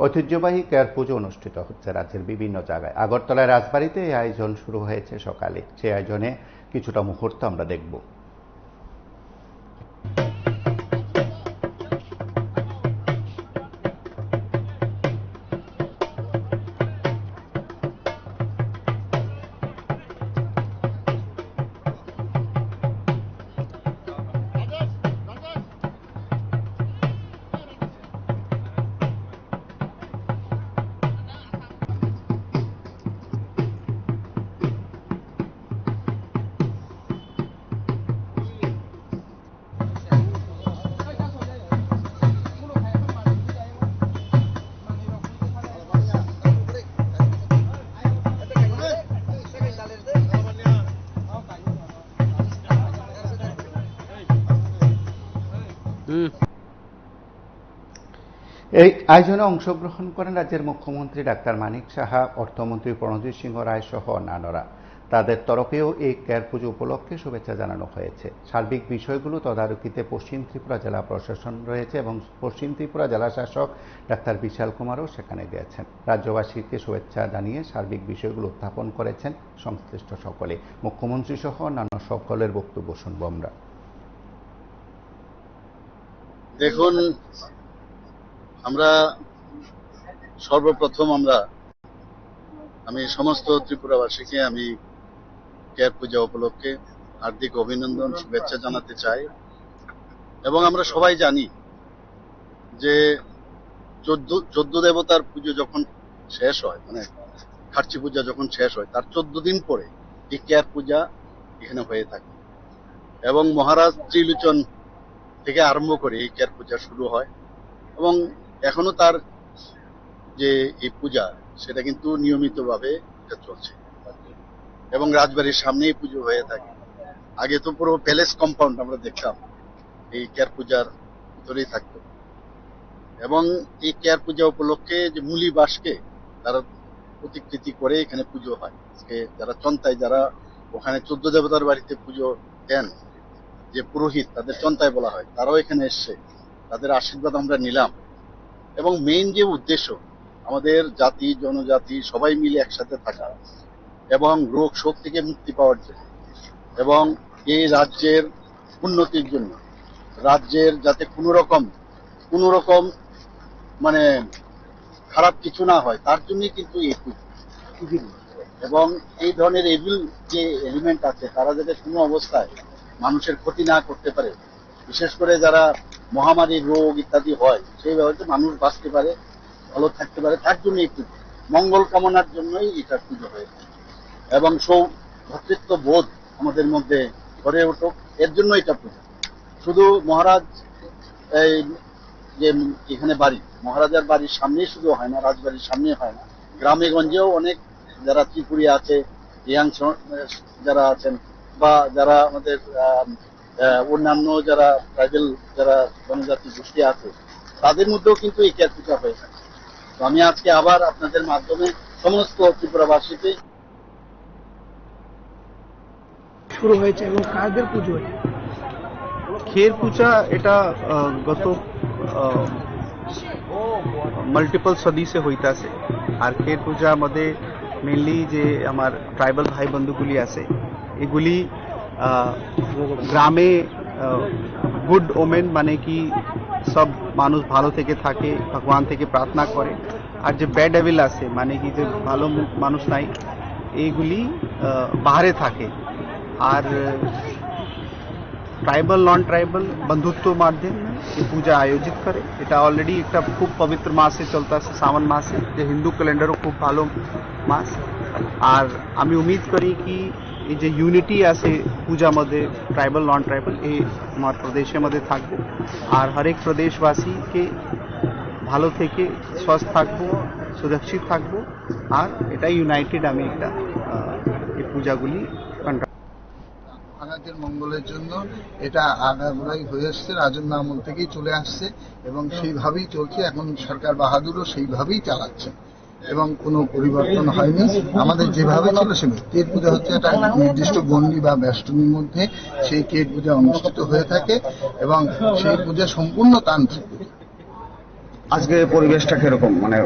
ঐতিহ্যবাহী কেয়ার পুজো অনুষ্ঠিত হচ্ছে রাজ্যের বিভিন্ন জায়গায়। আগরতলায় রাজবাড়িতে এই আয়োজন শুরু হয়েছে সকালে। সেই আয়োজনে কিছুটা মুহূর্ত আমরা দেখব। এই আয়োজনে অংশগ্রহণ করেন রাজ্যের মুখ্যমন্ত্রী ডাক্তার মানিক সাহা, অর্থমন্ত্রী প্রণজিৎ সিংহ রায় সহ অন্যান্যরা। তাদের তরফেও এই কেয়ার পুজো উপলক্ষে শুভেচ্ছা জানানো হয়েছে। সার্বিক বিষয়গুলো তদারকিতে পশ্চিম ত্রিপুরা জেলা প্রশাসন রয়েছে এবং পশ্চিম ত্রিপুরা জেলা শাসক ডাক্তার বিশাল কুমারও সেখানে গিয়েছেন। রাজ্যবাসীকে শুভেচ্ছা জানিয়ে সার্বিক বিষয়গুলো উত্থাপন করেছেন সংশ্লিষ্ট সকলে। মুখ্যমন্ত্রী সহ অন্যান্য সকলের বক্তব্য শুনব আমরা। দেখুন, আমরা সর্বপ্রথম আমি সমস্ত ত্রিপুরাবাসীকে আমি কেয়ার পূজা উপলক্ষে হার্দিক অভিনন্দন শুভেচ্ছা জানাতে চাই। এবং আমরা সবাই জানি যে 14 দেবতার পুজো যখন শেষ হয়, মানে খার্চি পূজা যখন শেষ হয়, তার 14 দিন পরে এই কেয়ার পূজা এখানে হয়ে থাকে এবং মহারাজ ত্রিলোচন থেকে আরম্ভ করে এই কেয়ার পূজা শুরু হয় এবং এখনো তার যে এই পূজা সেটা কিন্তু নিয়মিতভাবে চলছে এবং রাজবাড়ির সামনেই পুজো হয়ে থাকে। আগে তো পুরো প্যালেস কম্পাউন্ড আমরা দেখতাম এই কেয়ার পূজার ভিতরেই থাকতো এবং এই কেয়ার পূজা উপলক্ষে যে মুলি বাসকে তারা প্রতিকৃতি করে এখানে পুজো হয়। আজকে যারা চন্তায়, যারা ওখানে 14 দেবতার বাড়িতে পুজো দেন, যে পুরোহিত, তাদের চন্তায় বলা হয়, তারাও এখানে এসছে, তাদের আশীর্বাদ আমরা নিলাম। এবং মেইন যে উদ্দেশ্য আমাদের জাতি জনজাতি সবাই মিলে একসাথে থাকা এবং রোগ শোক থেকে মুক্তি পাওয়ার জন্য এবং এই রাজ্যের উন্নতির জন্য, রাজ্যের যাতে কোনো রকম মানে খারাপ কিছু না হয়, তার জন্যই কিন্তু এই এবং এই ধরনের এভিল যে এলিমেন্ট আছে তারা যাতে কোনো অবস্থায় মানুষের ক্ষতি না করতে পারে, বিশেষ করে যারা মহামারী রোগ ইত্যাদি হয় সেই ব্যাপারে মানুষ বাঁচতে পারে, ভালো থাকতে পারে, তার জন্য একটু মঙ্গল কামনার জন্যই এটা পুজো হয়ে থাকে এবং ভ্রাতৃত্ব বোধ আমাদের মধ্যে গড়ে উঠুক, এর জন্য এটা পুজো। শুধু মহারাজ এই যে এখানে বাড়ি, মহারাজার বাড়ির সামনেই শুধু হয় না, রাজবাড়ির সামনে হয় না, গ্রামে গঞ্জেও অনেক যারা ত্রিপুরী আছে, ইয়াং যারা আছেন বা যারা আমাদের অন্যান্য যারা ট্রাইবেল যারা জনজাতি গোষ্ঠী আছে, তাদের মধ্যেও কিন্তু এই কেয়ার পূজা হয়ে থাকে। তো আমি আজকে আবার আপনাদের মাধ্যমে সমস্ত ত্রিপুরাবাসীকে শুরু হয়েছে এবং কাদের পুজো खेर पूजा এটা গত মাল্টিপল সদি से হইতা আছে। আর খের পূজা আমাদের মেইনলি যে আমার ট্রাইবাল ভাই বন্ধুগুলি আছে, এগুলি গ্রামে গুড ওমেন, মানে কি সব মানুষ ভালো থেকে থাকে, ভগবান থেকে প্রার্থনা করে। আর যে ব্যাড ডেভিল আছে, মানে কি যে ভালো মানুষ নাই, এইগুলি বাহারে থাকে। আর ट्राइबल नॉन ट्राइबल बंधुत्व माध्यम में ये पूजा आयोजित करे। এটা অলরেডি একটা খুব পবিত্র মাসে চলতে আছে, শ্রাবণ মাসে, যে হিন্দু ক্যালেন্ডারও খুব ভালো মাস। আর আমি উম্মীদ করি কি এই যে ইউনিটি আছে পূজার মধ্যে, ট্রাইবল নন ট্রাইবল, এই আমার প্রদেশের মধ্যে থাকবে। আর হরেক প্রদেশবাসীকে ভালো থেকে সুস্থ থাকবো, সুরক্ষিত থাকবো। আর এটা ইউনাইটেড আমি একটা এই পূজাগুলি মহারাজের মঙ্গলের জন্য এটা আগাগোড়াই হয়ে আসছে, রাজন্য আমল থেকেই চলে আসছে এবং সেইভাবেই চলছে। এখন সরকার বাহাদুরও সেইভাবেই চালাচ্ছে এবং কোনো পরিবর্তন হয়নি। আমাদের যেভাবে ছিল সেভাবে কেট পূজা হচ্ছে একটা নির্দিষ্ট গণ্ডি বা বেষ্টনীর মধ্যে সেই কেট পূজা অনুষ্ঠিত হয়ে থাকে এবং সেই পূজা সম্পূর্ণ তান্ত্রিক। আজকে পরিবেশটা কিরকম, মানে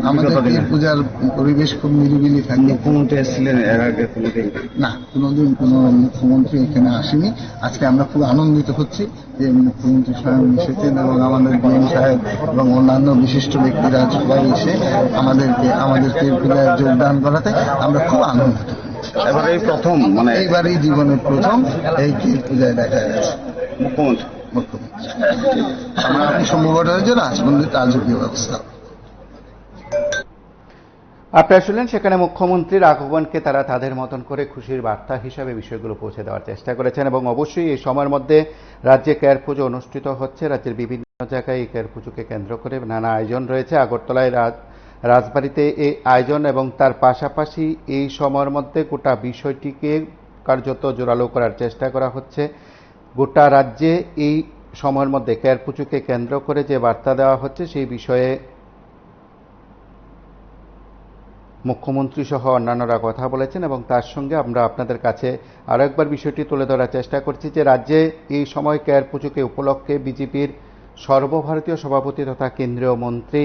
আমাদের পীর পূজার পরিবেশ খুব নিরিবিলি থাকে। মুখ্যমন্ত্রী এসেছিলেন এর আগে কোনোদিন? না, কোনোদিন কোনো মুখ্যমন্ত্রী এখানে আসেনি। আজকে আমরা খুব আনন্দিত হচ্ছি যে মুখ্যমন্ত্রী স্বয়ং এসেছেন এবং আমাদের বিএম সাহেব এবং অন্যান্য বিশিষ্ট ব্যক্তিরা সবাই এসে আমাদের পীর পূজায় যোগদান করাতে আমরা খুব আনন্দিত। এবার এই প্রথম, মানে এইবারই জীবনের প্রথম এই পীর পূজায় দেখা গেছে মুখ্যমন্ত্রী। আমরা সম্ভবত রাজপন্ডিত রাজকীয় ব্যবস্থা। আপনারা শুনলেন সেখানে মুখ্যমন্ত্রীর আগমনকে তারা তাদের মতন করে খুশির বার্তা হিসাবে বিষয়গুলো পৌঁছে দেওয়ার চেষ্টা করেছেন এবং অবশ্যই এই সময়ের মধ্যে রাজ্যে কেয়ার পুজো অনুষ্ঠিত হচ্ছে। রাজ্যের বিভিন্ন জায়গায় এই কেয়ার পুজোকে কেন্দ্র করে নানা আয়োজন রয়েছে। আগরতলায় রাজবাড়িতে এই আয়োজন এবং তার পাশাপাশি এই সময়ের মধ্যে গোটা বিষয়টিকে কার্যত জোরালো করার চেষ্টা করা হচ্ছে। গোটা রাজ্যে এই সময়ের মধ্যে কেয়ার পুজোকে কেন্দ্র করে যে বার্তা দেওয়া হচ্ছে সেই বিষয়ে মুখ্যমন্ত্রী সহ অন্যান্যরা কথা বলেছেন এবং তার সঙ্গে আমরা আপনাদের কাছে আরো একবার বিষয়টি তুলে ধরার চেষ্টা করছি যে রাজ্যে এই সময় কেয়ার পুজোকে উপলক্ষে বিজেপির সর্বভারতীয় সভাপতি তথা কেন্দ্রীয় মন্ত্রী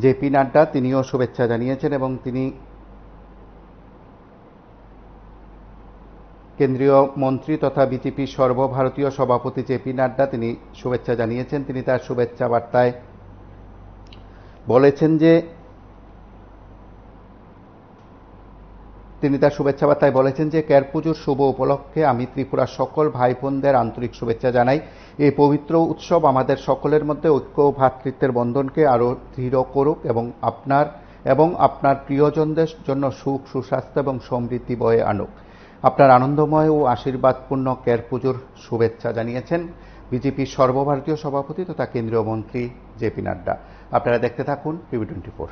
জেপি নাড্ডা তিনিও শুভেচ্ছা জানিয়েছেন এবং তিনি কেন্দ্রীয় মন্ত্রী তথা বিজেপির সর্বভারতীয় সভাপতি জেপি নাড্ডা তিনি শুভেচ্ছা জানিয়েছেন। তিনি তার শুভেচ্ছা বার্তায় বলেছেন যে কেয়ার পুজোর শুভ উপলক্ষে আমি ত্রিপুরার সকল ভাই বোনদের আন্তরিক শুভেচ্ছা জানাই। এই পবিত্র উৎসব আমাদের সকলের মধ্যে ঐক্য ও ভ্রাতৃত্বের বন্ধনকে আরো দৃঢ় করুক এবং আপনার প্রিয়জনদের জন্য সুখ, সুস্বাস্থ্য এবং সমৃদ্ধি বয়ে আনুক। আপনার আনন্দময় ও আশীর্বাদপূর্ণ কেয়ার পুজোর শুভেচ্ছা জানিয়েছেন বিজেপির সর্বভারতীয় সভাপতি তথা কেন্দ্রীয় মন্ত্রী জেপি নাড্ডা। আপনারা দেখতে থাকুন টিভি 24।